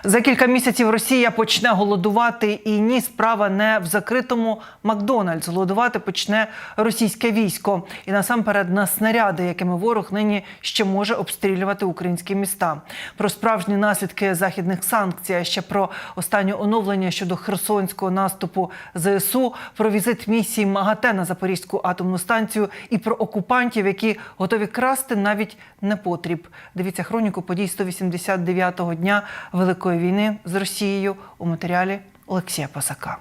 За кілька місяців Росія почне голодувати, і ні, справа не в закритому Макдональдс. Голодувати почне російське військо. І насамперед на снаряди, якими ворог нині ще може обстрілювати українські міста. Про справжні наслідки західних санкцій, а ще про останнє оновлення щодо херсонського наступу ЗСУ, про візит місії МАГАТЕ на Запорізьку атомну станцію і про окупантів, які готові красти навіть непотріб. Дивіться хроніку подій 189-го дня Великої війни з Росією у матеріалі Олексія Пасака.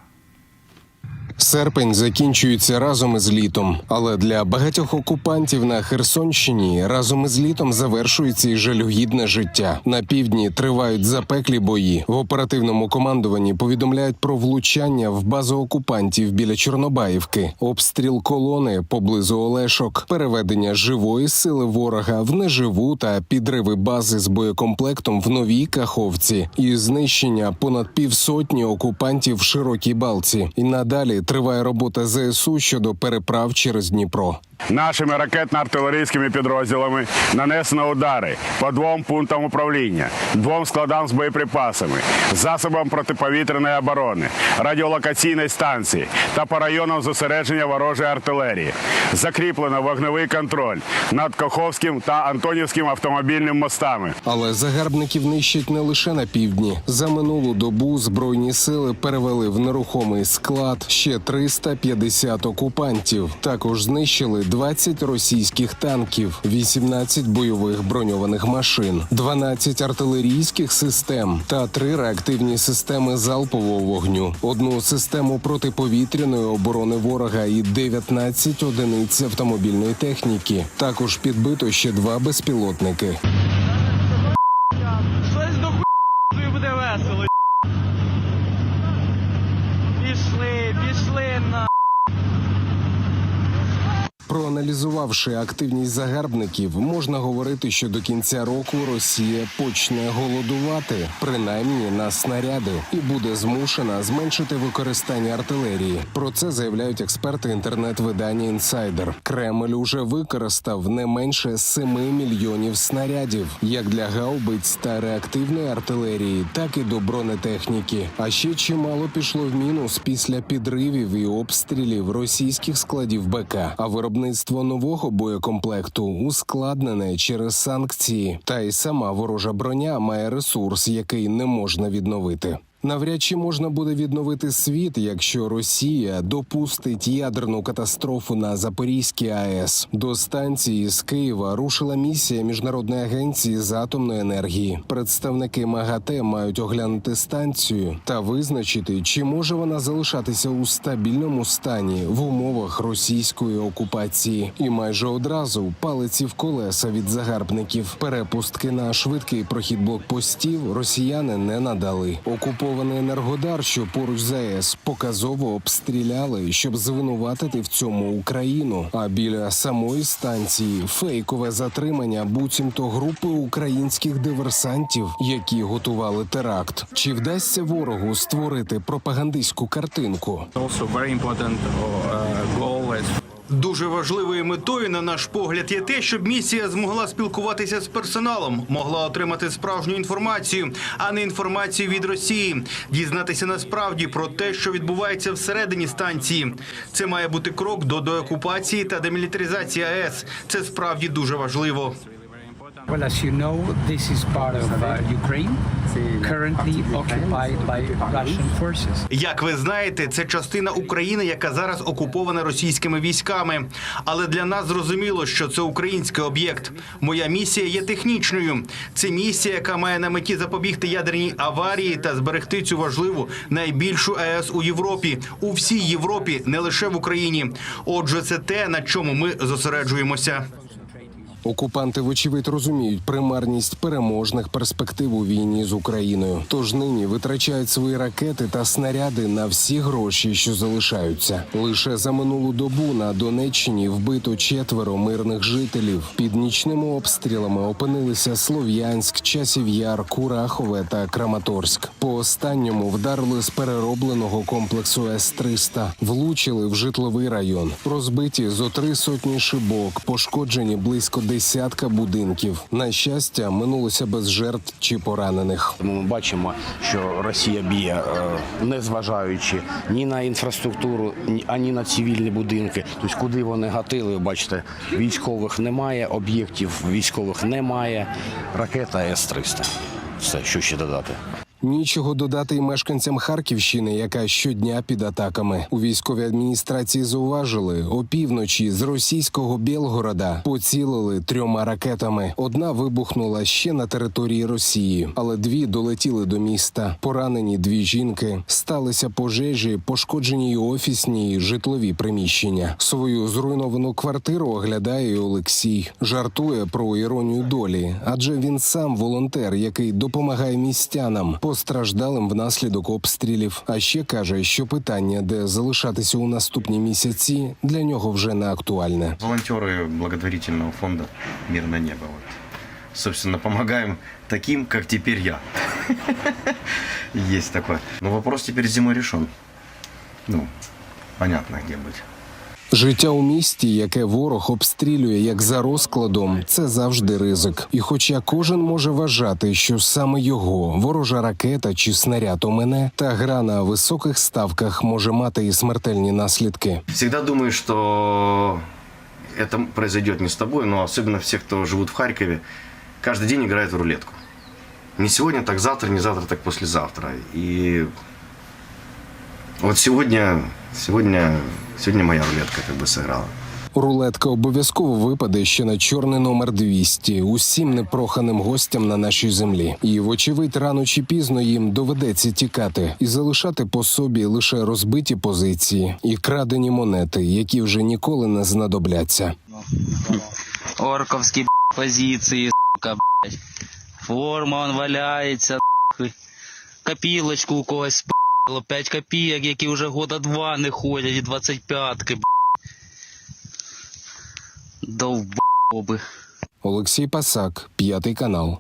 Серпень закінчується разом із літом, але для багатьох окупантів на Херсонщині разом із літом завершується і жалюгідне життя. На півдні тривають запеклі бої. В оперативному командуванні повідомляють про влучання в базу окупантів біля Чорнобаївки, обстріл колони поблизу Олешок, переведення живої сили ворога в неживу та підриви бази з боєкомплектом в Новій Каховці і знищення понад півсотні окупантів в Широкій Балці. І надалі триває робота ЗСУ щодо переправ через Дніпро. Нашими ракетно-артилерійськими підрозділами нанесено удари по 2 пунктам управління, 2 складам з боєприпасами, засобам протиповітряної оборони, радіолокаційної станції та по районам зосередження ворожої артилерії. Закріплено вогневий контроль над Каховським та Антонівським автомобільним мостами. Але загарбників нищать не лише на півдні. За минулу добу Збройні сили перевели в нерухомий склад ще 350 окупантів. Також знищили 20 російських танків, 18 бойових броньованих машин, 12 артилерійських систем та 3 реактивні системи залпового вогню, 1 систему протиповітряної оборони ворога і 19 одиниць автомобільної техніки. Також підбито ще 2 безпілотники. Щось до хуй буде весело. Пішли на. Проаналізувавши активність загарбників, можна говорити, що до кінця року Росія почне голодувати, принаймні на снаряди, і буде змушена зменшити використання артилерії. Про це заявляють експерти інтернет-видання «Інсайдер». Кремль уже використав не менше 7 мільйонів снарядів, як для гаубиць та реактивної артилерії, так і до бронетехніки. А ще чимало пішло в мінус після підривів і обстрілів російських складів БК, а виробництво нового боєкомплекту ускладнене через санкції. Та й сама ворожа броня має ресурс, який не можна відновити. Навряд чи можна буде відновити світ, якщо Росія допустить ядерну катастрофу на Запорізькій АЕС. До станції з Києва рушила місія Міжнародної агенції з атомної енергії. Представники МАГАТЕ мають оглянути станцію та визначити, чи може вона залишатися у стабільному стані в умовах російської окупації. І майже одразу палиці в колеса від загарбників. Перепустки на швидкий прохід блокпостів росіяни не надали. Окупований Енергодар, що поруч з АЕС, показово обстріляли, щоб звинуватити в цьому Україну. А біля самої станції фейкове затримання буцімто групи українських диверсантів, які готували теракт. Чи вдасться ворогу створити пропагандистську картинку? Дуже важливою метою, на наш погляд, є те, щоб місія змогла спілкуватися з персоналом, могла отримати справжню інформацію, а не інформацію від Росії, дізнатися насправді про те, що відбувається всередині станції. Це має бути крок до деокупації та демілітаризації АЕС. Це справді дуже важливо. Well, as you know, this is part of Ukraine, currently occupied by Russian forces. Як ви знаєте, це частина України, яка зараз окупована російськими військами. Але для нас зрозуміло, що це український об'єкт. Моя місія є технічною. Це місія, яка має на меті запобігти ядерній аварії та зберегти цю важливу, найбільшу АЕС у Європі. У всій Європі, не лише в Україні. Отже, це те, на чому ми зосереджуємося. Окупанти, вочевидь, розуміють примарність переможних перспектив у війні з Україною. Тож нині витрачають свої ракети та снаряди на всі гроші, що залишаються. Лише за минулу добу на Донеччині вбито 4 мирних жителів. Під нічними обстрілами опинилися Слов'янськ, Часів Яр, Курахове та Краматорськ. По останньому вдарили з переробленого комплексу С-300. Влучили в житловий район. Розбиті зо 3 сотні шибок, пошкоджені близько десятка будинків. На щастя, минулося без жертв чи поранених. Ми бачимо, що Росія б'є, не зважаючи ні на інфраструктуру, ані на цивільні будинки. Тобто, куди вони гатили, бачите, військових немає, об'єктів військових немає, ракета С-300. Все, що ще додати. Нічого додати й мешканцям Харківщини, яка щодня під атаками. У військовій адміністрації зауважили, опівночі з російського Білгорода поцілили 3 ракетами. Одна вибухнула ще на території Росії, але 2 долетіли до міста. Поранені 2 жінки. Сталися пожежі, пошкоджені й офісні, й житлові приміщення. Свою зруйновану квартиру оглядає й Олексій. Жартує про іронію долі, адже він сам волонтер, який допомагає містянам, постраждалим внаслідок обстрілів. А ще каже, що питання, де залишатися у наступні місяці, для нього вже не актуальне. Волонтеры благотворительного фонда «Мирное небо». Вот. Собственно, помогаем таким, как теперь я. Есть такое. Но вопрос теперь зимой решен. Ну, понятно, где быть. Життя у місті, яке ворог обстрілює як за розкладом, це завжди ризик. І хоча кожен може вважати, що саме його ворожа ракета чи снаряд омине, та гра на високих ставках може мати і смертельні наслідки. Всегда думаю, что это произойдет не с тобой, но особенно все, кто живут в Харькове, каждый день играют в рулетку. Не сегодня, так завтра, не завтра, так послезавтра. И вот сегодня моя рулетка как бы сыграла. Рулетка обов'язково випаде ще на чорний номер 200 усім непроханим гостям на нашій землі. І, вочевидь, рано чи пізно їм доведеться тікати і залишати по собі лише розбиті позиції і крадені монети, які вже ніколи не знадобляться. Орковські позиції, сука, блядь. Форма он валяється, нахуй. Копілочку у когось спало, 5 копійок, які вже года 2 не ходять, і 25-ки, блядь. Довбоби. Олексій Пасак, 5 канал.